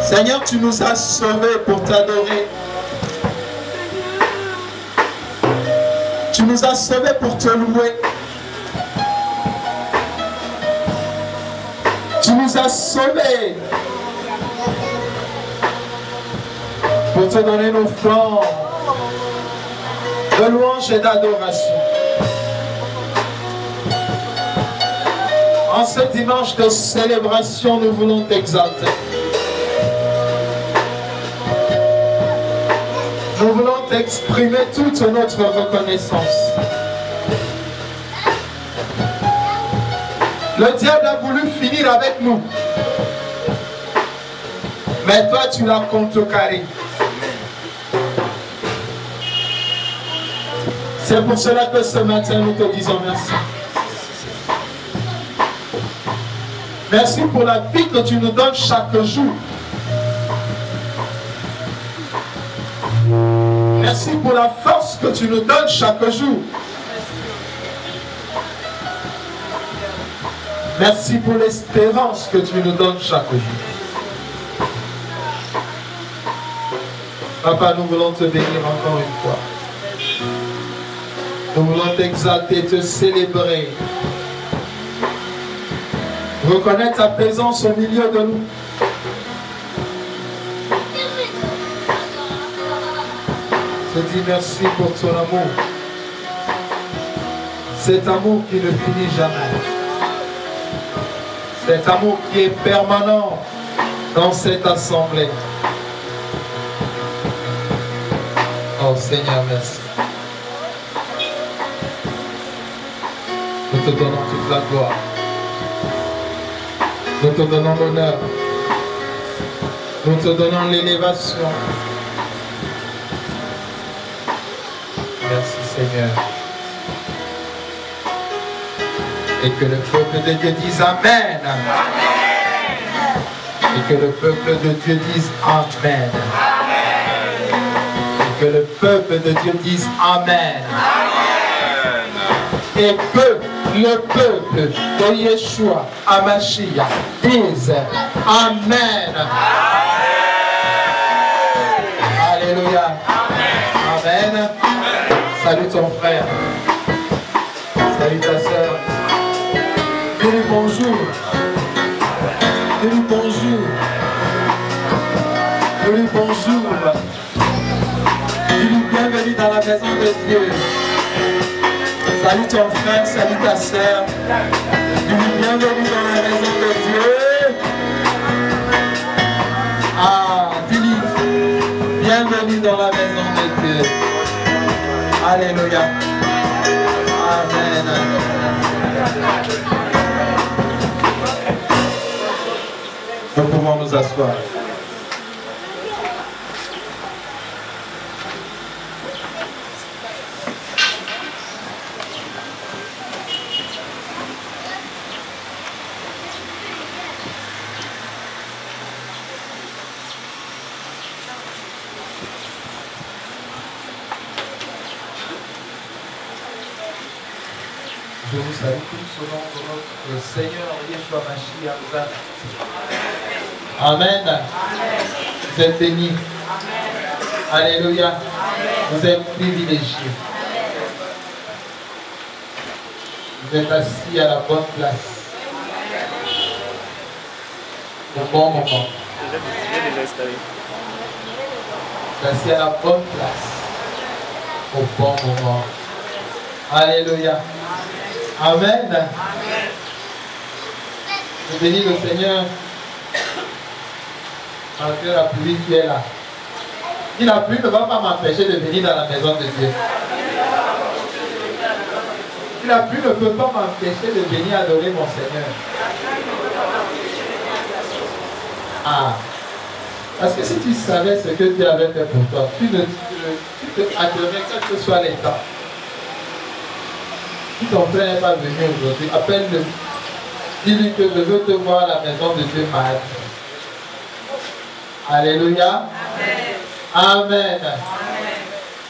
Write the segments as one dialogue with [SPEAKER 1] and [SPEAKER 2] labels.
[SPEAKER 1] Seigneur, tu nous as sauvés pour t'adorer. Tu nous as sauvés pour te louer. Tu nous as sauvés pour te donner nos flancs de louange et d'adoration. En ce dimanche de célébration, nous voulons t'exalter. Nous voulons t'exprimer toute notre reconnaissance. Le diable a voulu finir avec nous. Mais toi, tu l'as contrecarré. C'est pour cela que ce matin, nous te disons merci. Merci pour la vie que tu nous donnes chaque jour. Merci pour la force que tu nous donnes chaque jour. Merci pour l'espérance que tu nous donnes chaque jour. Papa, nous voulons te bénir encore une fois. Nous voulons t'exalter, te célébrer. Reconnaître ta présence au milieu de nous. Je te dis merci pour ton amour. Cet amour qui ne finit jamais. Cet amour qui est permanent dans cette assemblée. Oh Seigneur, merci. Nous te donnons toute la gloire. Nous te donnons l'honneur. Nous te donnons l'élévation. Merci Seigneur. Et que le peuple de Dieu dise Amen. Amen. Et que le peuple de Dieu dise Amen. Amen. Et que le peuple de Dieu dise Amen. Amen. Et que le peuple de Yeshua Hamashiach dise Amen. Amen. Alléluia. Amen. Amen. Salut ton frère. Salut ta soeur. Dis-lui bonjour. Dis-lui bonjour. Dis-lui bonjour. Dis-lui bienvenue dans la maison de Dieu. Salut ton frère, salut ta soeur. Dis-lui bienvenue dans la maison de Dieu. Ah, dis-lui bienvenue dans la maison de Dieu. Alléluia. Amen. Nous pouvons nous asseoir. Je vous salue tous au nom de notre Seigneur Yeshua Mashiach. Amen. Amen. Vous êtes bénis. Amen. Alléluia. Amen. Vous êtes privilégiés. Vous êtes assis à la bonne place. Au bon moment. Vous êtes assis à la bonne place. Au bon moment. Alléluia. Amen. Amen. Je bénis le Seigneur malgré la pluie qui est là. Et la pluie ne va pas m'empêcher de venir dans la maison de Dieu. Et la pluie ne peut pas m'empêcher de venir adorer mon Seigneur. Ah. Parce que si tu savais ce que Dieu avait fait pour toi, tu te adorais quel que soit les temps. Si ton frère n'est pas venu aujourd'hui, appelle-le. Dis-lui que je veux te voir à la maison de Dieu mardi. Alléluia. Amen. Amen. Amen.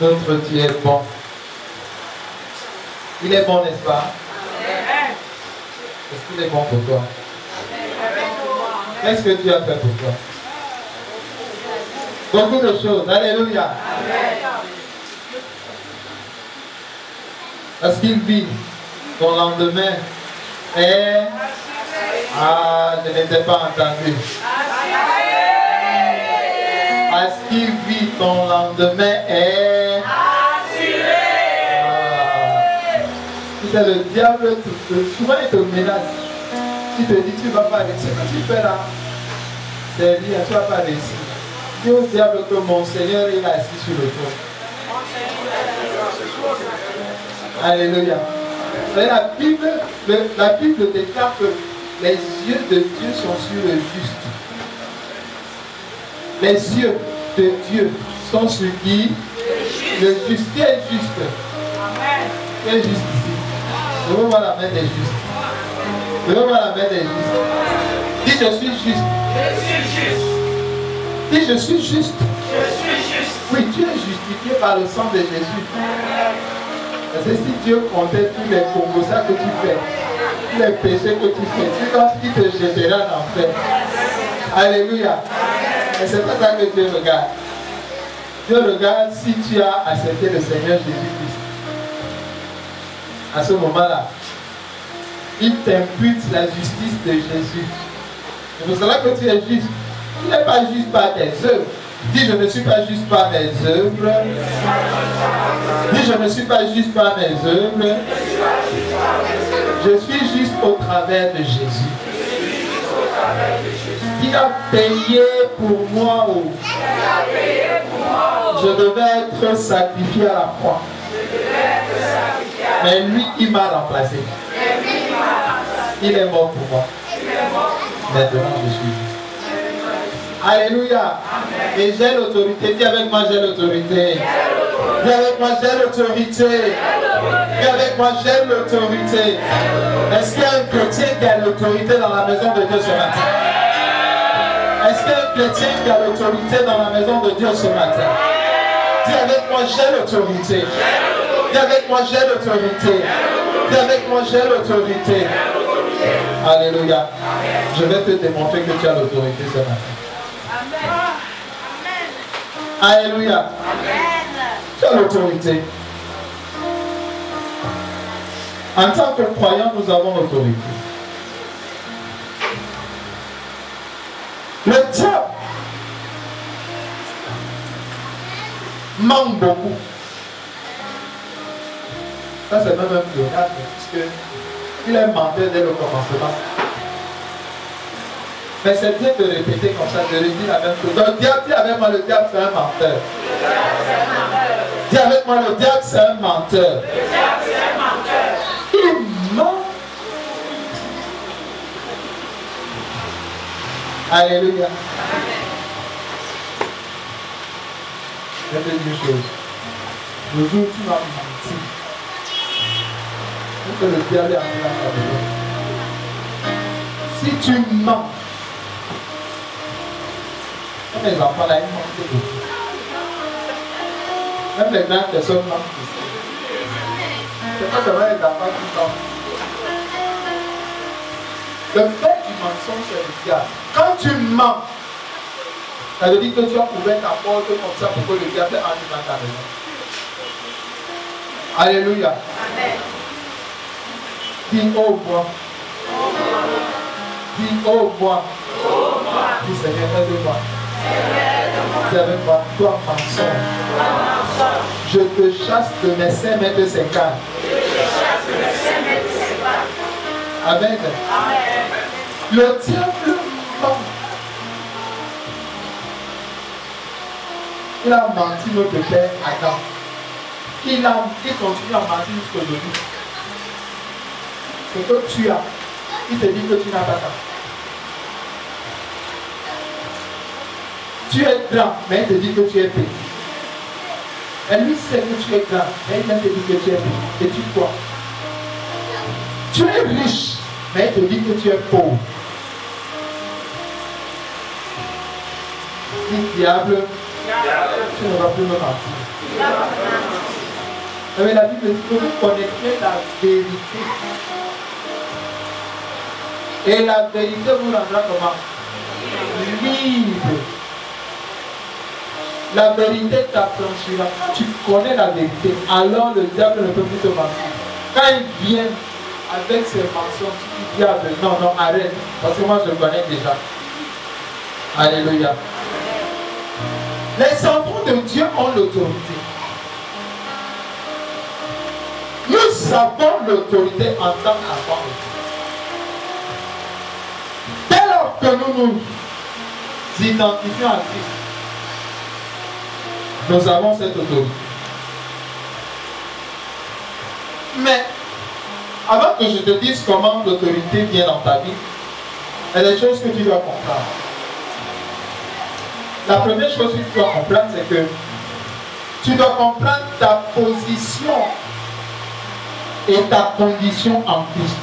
[SPEAKER 1] Notre Dieu est bon. Il est bon, n'est-ce pas? Amen. Est-ce qu'il est bon pour toi? Qu'est-ce que Dieu a fait pour toi? Beaucoup de choses. Alléluia. Parce qu'il vit ton lendemain est... Ah, je n'étais pas entendu. Parce qu'il vit ton lendemain est... C'est le diable, souvent il te menace. Il te dit, tu ne vas pas réussir. Ce que tu fais là, c'est dire, tu ne vas pas réussir. Dis au diable que mon Seigneur est assis sur le trône. Alléluia. La Bible déclare que les yeux de Dieu sont sur le juste. Les yeux de Dieu sont sur qui? Le juste. Qui est juste? Qui est juste ici? Je veux voir la main des justes. Je veux voir la main des justes. Dis, je suis juste.
[SPEAKER 2] Je suis juste.
[SPEAKER 1] Dis, je suis juste.
[SPEAKER 2] Je suis juste.
[SPEAKER 1] Oui, tu es justifié par le sang de Jésus. Parce que si Dieu comptait tous les combosas que tu fais, tous les péchés que tu fais, tu penses qu'il te jettera en enfer. Alléluia. Et c'est pas ça que Dieu regarde. Dieu regarde si tu as accepté le Seigneur Jésus-Christ. À ce moment-là, il t'impute la justice de Jésus. C'est pour cela que tu es juste. Tu n'es pas juste par tes œuvres. Dis, je ne suis pas juste par mes œuvres. Dis, je ne suis pas juste par mes œuvres. Je suis juste au travers de Jésus. Qui a payé pour moi. Je devais être sacrifié à la croix. Mais lui, il m'a remplacé. Il est mort pour moi. Maintenant, je suis juste. Alléluia. Et j'ai l'autorité. Dis avec moi, j'ai l'autorité. Dis avec moi, j'ai l'autorité. Dis avec moi, j'ai l'autorité. Est-ce qu'il y a un chrétien qui a l'autorité dans la maison de Dieu ce matin? Est-ce qu'il y a un chrétien qui a l'autorité dans la maison de Dieu ce matin? Dis avec moi, j'ai l'autorité. Dis avec moi, j'ai l'autorité. Dis avec moi, j'ai l'autorité. Alléluia. Je vais te démontrer que tu as l'autorité ce matin. Alléluia. Tu as l'autorité. En tant que croyants, nous avons l'autorité. Le diable manque beaucoup. Ça, c'est même un pléonasme, puisqu'il est menteur dès le commencement. Mais c'est bien de répéter comme ça, de redire la même chose. Donc, dis avec moi, le diable, c'est un menteur. Dis avec moi, le diable, c'est un menteur. Il ment. Alléluia. Je vais te dire une chose. Le jour où tu vas mentir, que le diable est en train de si tu mens, mes enfants là, ils mentent beaucoup. Même les grandes personnes mentent aussi. C'est pas seulement les enfants qui mentent. Le père du mensonge, c'est le diable. Quand tu mens, ça veut dire que tu as ouvert ta porte comme ça pour que le diable entre dans ta maison. Alléluia. Amen. Dis au moi. Dis au moi. Dis Seigneur, aide-moi. Dis avec moi, toi mensonge. Je te chasse de mes 5 mètres 50. Amen. Le diable ment. Il a menti notre père Adam. Il continue à mentir jusqu'aujourd'hui. Ce que tu as, il te dit que tu n'as pas ça. Tu es grand, mais il te dit que tu es petit. Et lui sait que tu es grand, mais il te dit que tu es petit. Et tu crois. Tu es riche, mais il te dit que tu es pauvre. Dis diable, tu ne vas plus me mentir. Mais la Bible dit que vous connaîtrez la vérité. Et la vérité vous rendra comment? Libre. la vérité t'affranchira. Quand tu connais la vérité, alors le diable ne peut plus te mentir. Quand il vient avec ses mensonges, tu dis diable, non, non, arrête. Parce que moi je le connais déjà. Alléluia. Les enfants de Dieu ont l'autorité. Nous avons l'autorité en tant qu'enfants de Dieu. Dès lors que nous nous identifions à Christ, nous avons cette autorité. Mais, avant que je te dise comment l'autorité vient dans ta vie, il y a des choses que tu dois comprendre. La première chose que tu dois comprendre, c'est que tu dois comprendre ta position et ta condition en Christ.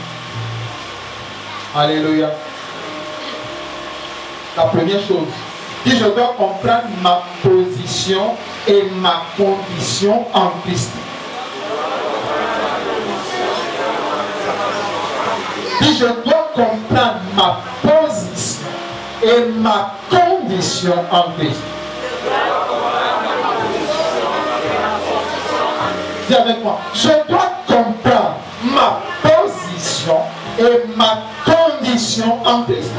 [SPEAKER 1] Alléluia. La première chose, si je dois comprendre ma position et ma condition en Christ. Si je dois comprendre ma position et ma condition en Christ. Dis avec moi, je dois comprendre ma position et ma condition en Christ.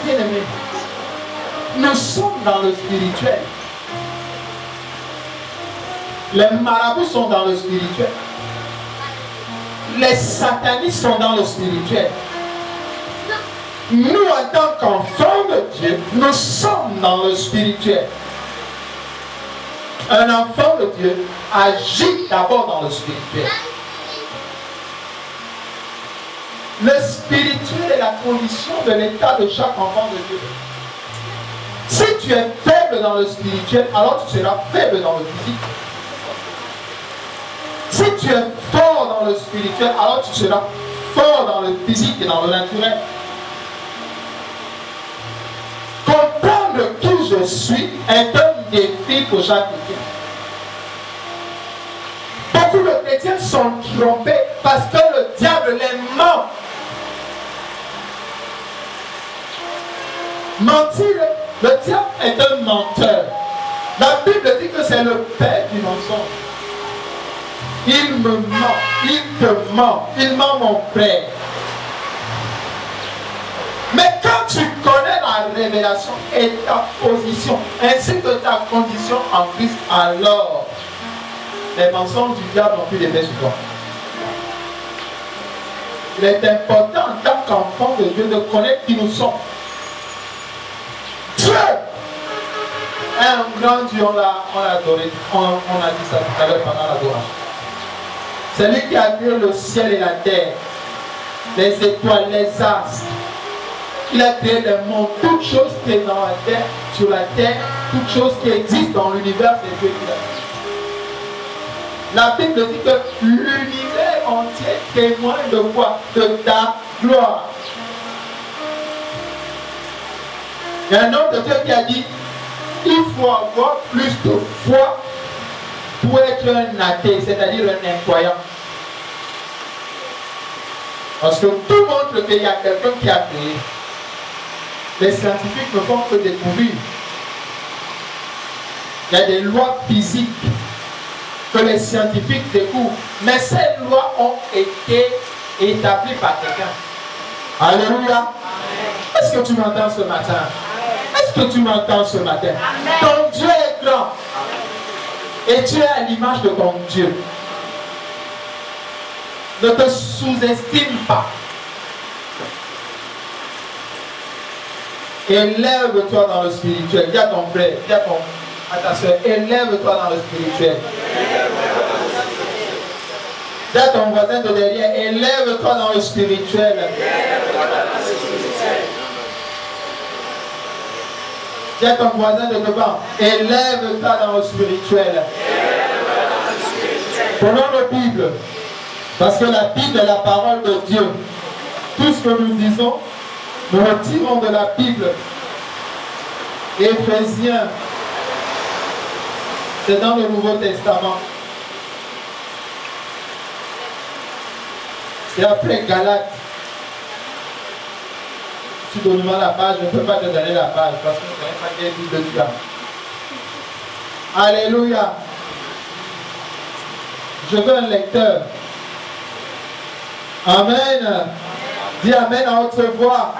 [SPEAKER 1] Bien-aimés, nous sommes dans le spirituel. Les marabouts sont dans le spirituel. Les satanistes sont dans le spirituel. Nous, en tant qu'enfants de Dieu, nous sommes dans le spirituel. Un enfant de Dieu agit d'abord dans le spirituel. Le spirituel est la condition de l'état de chaque enfant de Dieu. Si tu es faible dans le spirituel, alors tu seras faible dans le physique. Si tu es fort dans le spirituel, alors tu seras fort dans le physique et dans le naturel. Comprendre qui je suis est un défi pour chaque chrétien. Beaucoup de chrétiens sont trompés parce que le diable les ment. Mentir, le diable est un menteur. La Bible dit que c'est le père du mensonge. Il me ment, il te ment, il ment mon frère. Mais quand tu connais la révélation et ta position, ainsi que ta condition en Christ, alors les mensonges du diable n'ont plus d'effet sur toi. Il est important en tant qu'enfant de Dieu de connaître qui nous sommes. Dieu est un grand Dieu, on l'a adoré, on a dit ça tout à l'heure pendant l'adoration. C'est lui qui a créé le ciel et la terre, les étoiles, les astres. Il a créé le monde, toute chose qui est dans la terre, sur la terre, toute chose qui existe dans l'univers, c'est Dieu qui l'a fait. La Bible dit que l'univers entier témoigne de quoi? De ta gloire. Il y a un homme de Dieu qui a dit, il faut avoir plus de foi pour être un athée, c'est-à-dire un incroyant. Parce que tout montre qu'il y a quelqu'un qui a créé. Les scientifiques ne font que découvrir. Il y a des lois physiques que les scientifiques découvrent. Mais ces lois ont été établies par quelqu'un. Alléluia. Est-ce que tu m'entends ce matin? Est-ce que tu m'entends ce matin? Ton Dieu est grand. Et tu es à l'image de ton Dieu. Ne te sous-estime pas. Élève-toi dans le spirituel. Dis à ton frère, dis à ta soeur, élève-toi dans le spirituel. Dis à ton voisin de derrière, élève-toi dans le spirituel. Dis à ton voisin de devant, élève-toi dans le spirituel. Prenons la Bible. Parce que la Bible est la parole de Dieu. Tout ce que nous disons, nous retirons de la Bible. Éphésiens, c'est dans le Nouveau Testament. C'est après Galates. Tu donnes-moi la page, je ne peux pas te donner la page parce que je ne sais pas quelle Bible tu as. Alléluia. Je veux un lecteur. Amen. Dis Amen à haute voix.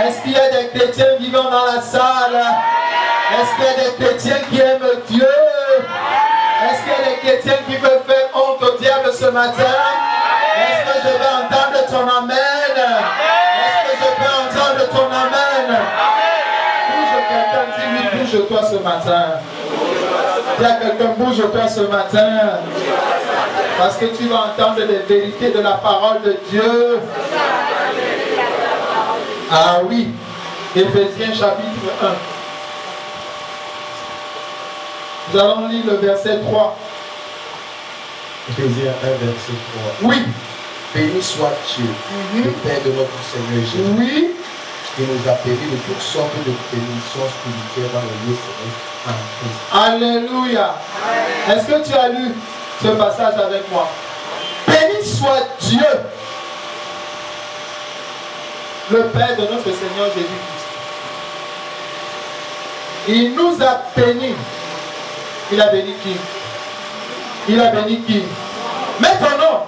[SPEAKER 1] Est-ce qu'il y a des chrétiens vivant dans la salle? Est-ce qu'il y a des chrétiens qui aiment Dieu? Est-ce qu'il y a des chrétiens qui veulent faire honte au diable ce matin? Est-ce que je vais entendre ton Amen? Est-ce que je peux entendre ton Amen? Bouge quelqu'un, dis-lui, bouge-toi ce matin. Dis à quelqu'un, bouge-toi ce matin. Parce que tu vas entendre les vérités de la parole de Dieu. Ah oui, Éphésiens chapitre 1. Nous allons lire le verset 3.
[SPEAKER 3] Éphésiens 1, verset 3.
[SPEAKER 1] Oui.
[SPEAKER 3] Béni soit Dieu, le Père de notre Seigneur Jésus,
[SPEAKER 1] Oui.
[SPEAKER 3] qui nous a permis de toutes sortes de bénédictions spirituelles dans le lieu céleste en Christ.
[SPEAKER 1] Alléluia. Est-ce que tu as lu ce passage avec moi? Béni soit Dieu, le Père de notre Seigneur Jésus-Christ. Il nous a bénis. Il a béni qui? Il a béni qui? Mets ton nom.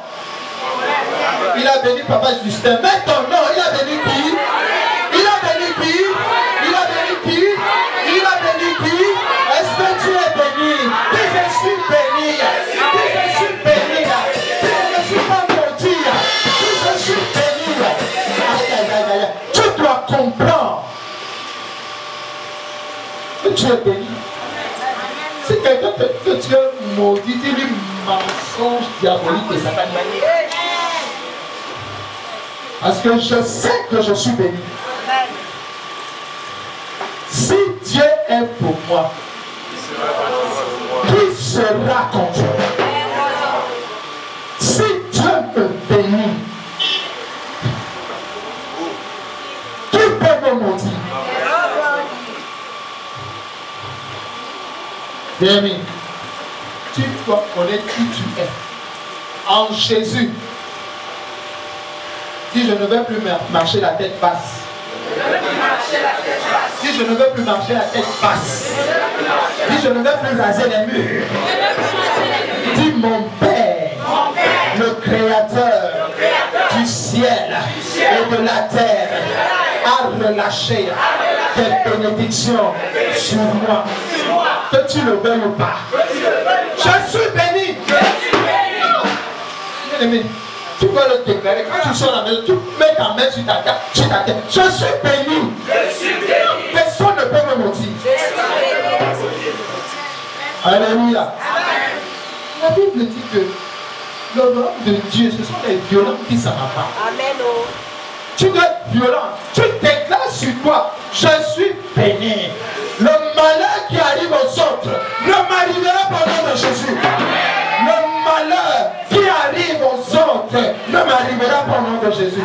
[SPEAKER 1] Il a béni Papa Justin. Mets ton nom. Il a béni qui? Il a béni qui? Il a béni qui? Il a béni qui? Est-ce que tu es béni? Dis je suis béni. Dis je suis béni. Dis je ne suis pas maudit. Dis je suis béni. Aïe, aïe, aïe, aïe. Tu dois comprendre que tu es béni. Si quelqu'un que tu es maudit, dis-lui mensonge diabolique et satanique. Parce que je sais que je suis béni. Si Dieu est pour moi, qui sera contre moi? Si Dieu me bénit, qui peut me maudire? Bien-aimé, tu dois connaître qui tu es. En Jésus. Si je ne vais plus marcher la tête basse. Si je ne veux plus marcher la tête basse. Si je ne veux plus raser les murs. Dis mon Père, le Créateur du ciel et de la terre, a relâché des bénédictions sur moi. Que tu le veuilles ou pas. Je suis béni. Bien-aimé, tu peux le déclarer quand tu sors à la maison, tu mets ta main sur ta tête. Je suis béni. Personne ne peut me mentir. Alléluia. La Bible dit que l'homme de Dieu, ce sont les violents qui s'en appartent. Amen. Tu dois être violent. Tu déclares sur toi, je suis béni. Le malheur qui arrive aux autres ne m'arrivera pas au nom de Jésus. Le malheur qui arrive aux autres ne m'arrivera pas au nom de Jésus.